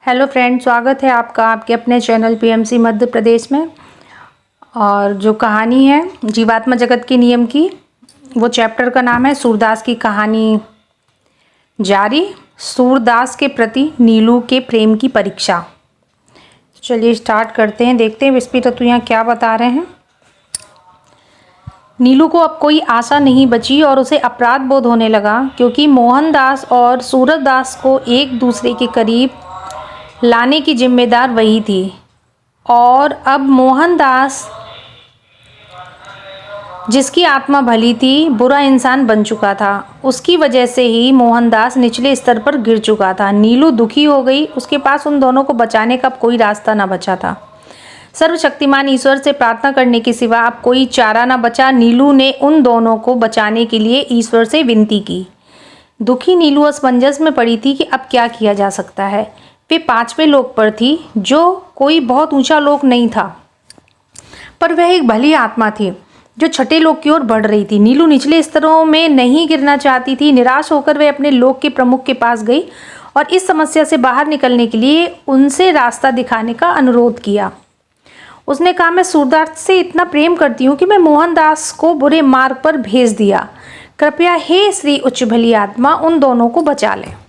Hello friend, स्वागत है आपका आपके अपने चैनल पीएमसी मध्य प्रदेश में। और जो कहानी है जीवात्मा जगत के नियम की, वो चैप्टर का नाम है सूरदास की कहानी जारी, सूरदास के प्रति नीलू के प्रेम की परीक्षा। चलिए स्टार्ट करते हैं, देखते हैं विस्पी तत्व यहाँ क्या बता रहे हैं। नीलू को अब कोई आशा नहीं बची और उसे अपराध बोध होने लगा, क्योंकि मोहनदास और सूरदास को एक दूसरे के करीब लाने की जिम्मेदार वही थी। और अब मोहनदास, जिसकी आत्मा भली थी, बुरा इंसान बन चुका था। उसकी वजह से ही मोहनदास निचले स्तर पर गिर चुका था। नीलू दुखी हो गई, उसके पास उन दोनों को बचाने का कोई रास्ता न बचा था। सर्वशक्तिमान ईश्वर से प्रार्थना करने के सिवा अब कोई चारा न बचा। नीलू ने उन दोनों को बचाने के लिए ईश्वर से विनती की। दुखी नीलू असमंजस में पड़ी थी कि अब क्या किया जा सकता है। वे 5वें लोक पर थी, जो कोई बहुत ऊंचा लोक नहीं था, पर वह एक भली आत्मा थी जो छठे लोक की ओर बढ़ रही थी। नीलू निचले स्तरों में नहीं गिरना चाहती थी। निराश होकर वह अपने लोक के प्रमुख के पास गई और इस समस्या से बाहर निकलने के लिए उनसे रास्ता दिखाने का अनुरोध किया। उसने कहा, मैं सूरदास से इतना प्रेम करती हूँ कि मैं मोहनदास को बुरे मार्ग पर भेज दिया। कृपया हे श्री उच्च भली आत्मा, उन दोनों को बचा ले।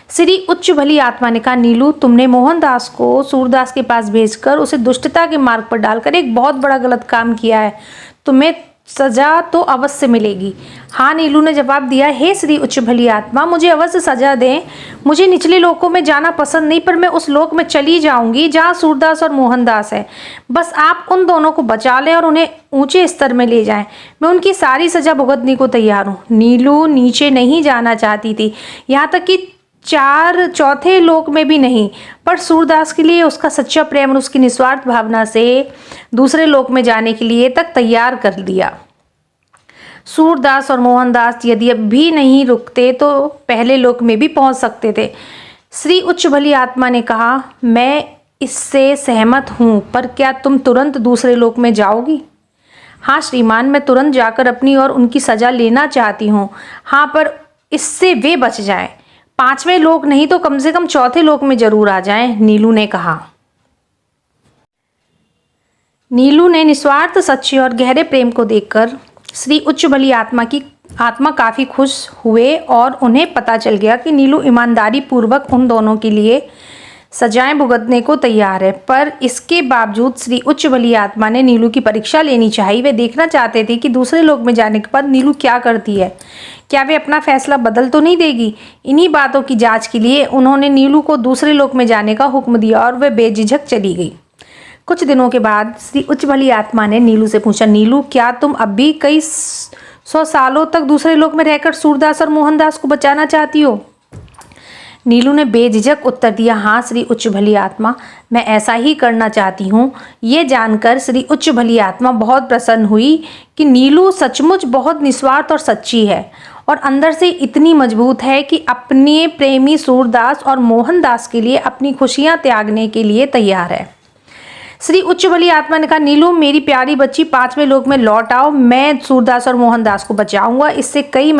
श्री उच्च भली आत्मा ने कहा, नीलू, तुमने मोहनदास को सूरदास के पास भेजकर उसे दुष्टता के मार्ग पर डालकर एक बहुत बड़ा गलत काम किया है। तुम्हें सजा तो अवश्य मिलेगी। हाँ, नीलू ने जवाब दिया, हे श्री उच्च भली आत्मा, मुझे अवश्य सजा दें। मुझे निचले लोकों में जाना पसंद नहीं, पर मैं उस लोक में चली जाऊंगी जहाँ सूरदास और मोहनदास है। बस आप उन दोनों को बचा लें और उन्हें ऊंचे स्तर में ले जाएं। मैं उनकी सारी सजा भुगतने को तैयार हूँ। नीलू नीचे नहीं जाना चाहती थी, यहाँ तक कि चौथे लोक में भी नहीं, पर सूरदास के लिए उसका सच्चा प्रेम और उसकी निस्वार्थ भावना से दूसरे लोक में जाने के लिए तक तैयार कर दिया। सूरदास और मोहनदास यदि अब भी नहीं रुकते तो पहले लोक में भी पहुंच सकते थे। श्री उच्च भली आत्मा ने कहा, मैं इससे सहमत हूं, पर क्या तुम तुरंत दूसरे लोक में जाओगी? हाँ श्रीमान, मैं तुरंत जाकर अपनी और उनकी सजा लेना चाहती हूँ। हाँ, पर इससे वे बच जाएं। 5वें लोक नहीं तो कम से कम चौथे लोक में जरूर आ जाएं, नीलू ने कहा। नीलू ने निस्वार्थ, सच्चे और गहरे प्रेम को देखकर श्री उच्च भली आत्मा काफी खुश हुए और उन्हें पता चल गया कि नीलू ईमानदारी पूर्वक उन दोनों के लिए सजाएं भुगतने को तैयार है। पर इसके बावजूद श्री उच्च भली आत्मा ने नीलू की परीक्षा लेनी चाहिए। वे देखना चाहते थे कि दूसरे लोक में जाने के बाद नीलू क्या करती है। क्या वे अपना फैसला बदल तो नहीं देगी? इन्हीं बातों की जांच के लिए उन्होंने नीलू को दूसरे लोक में जाने का हुक्म दिया और वह बेझिझक चली गई। कुछ दिनों के बाद श्री उच्च भली आत्मा ने नीलू से पूछा, नीलू, क्या तुम अब भी कई 100 सालों तक दूसरे लोक में रहकर सूरदास और मोहनदास को बचाना चाहती हो? नीलू ने बेझिझक उत्तर दिया, हाँ श्री उच्च भली आत्मा, मैं ऐसा ही करना चाहती हूँ। ये जानकर श्री उच्च भली आत्मा बहुत प्रसन्न हुई कि नीलू सचमुच बहुत निस्वार्थ और सच्ची है और अंदर से इतनी मजबूत है कि अपने प्रेमी सूरदास और मोहनदास के लिए अपनी खुशियाँ त्यागने के लिए तैयार है। श्री उच्च भली आत्मा ने कहा, नीलू, मेरी प्यारी बच्ची, 5वें लोक में लौट आओ। मैं सूरदास और मोहनदास को बचाऊंगा। इसमें कई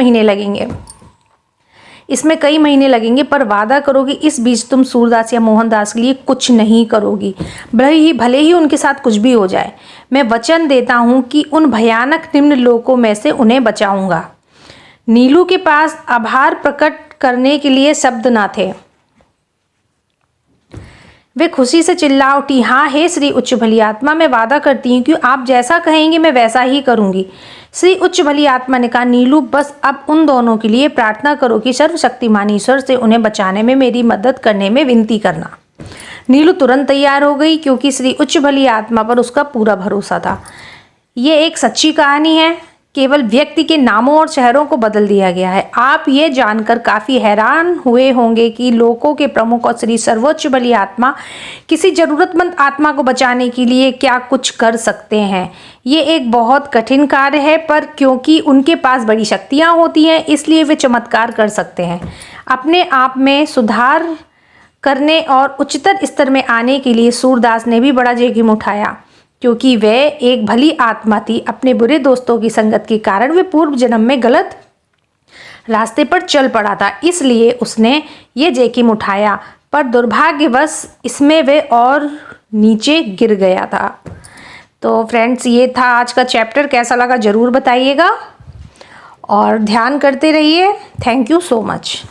महीने लगेंगे, पर वादा करो कि इस बीच तुम सूरदास या मोहनदास के लिए कुछ नहीं करोगी, भले ही उनके साथ कुछ भी हो जाए। मैं वचन देता हूँ कि उन भयानक निम्न लोकों में से उन्हें बचाऊंगा। नीलू के पास आभार प्रकट करने के लिए शब्द न थे। वे खुशी से चिल्ला उठी, हाँ हे श्री उच्च भली आत्मा, मैं वादा करती हूँ कि आप जैसा कहेंगे मैं वैसा ही करूँगी। श्री उच्च भली आत्मा ने कहा, नीलू, बस अब उन दोनों के लिए प्रार्थना करो कि सर्वशक्तिमान ईश्वर से उन्हें बचाने में मेरी मदद करने में विनती करना। नीलू तुरंत तैयार हो गई, क्योंकि श्री उच्च भली आत्मा पर उसका पूरा भरोसा था। ये एक सच्ची कहानी है, केवल व्यक्ति के नामों और शहरों को बदल दिया गया है। आप ये जानकर काफ़ी हैरान हुए होंगे कि लोकों के प्रमुख और श्री सर्वोच्च बली आत्मा किसी जरूरतमंद आत्मा को बचाने के लिए क्या कुछ कर सकते हैं। ये एक बहुत कठिन कार्य है, पर क्योंकि उनके पास बड़ी शक्तियाँ होती हैं, इसलिए वे चमत्कार कर सकते हैं। अपने आप में सुधार करने और उच्चतर स्तर में आने के लिए सूरदास ने भी बड़ा जोखिम उठाया, क्योंकि वह एक भली आत्मा थी। अपने बुरे दोस्तों की संगत के कारण वे पूर्व जन्म में गलत रास्ते पर चल पड़ा था, इसलिए उसने ये जोखिम उठाया। पर दुर्भाग्यवश इसमें वे और नीचे गिर गया था। तो फ्रेंड्स, ये था आज का चैप्टर। कैसा लगा ज़रूर बताइएगा और ध्यान करते रहिए। Thank you so much.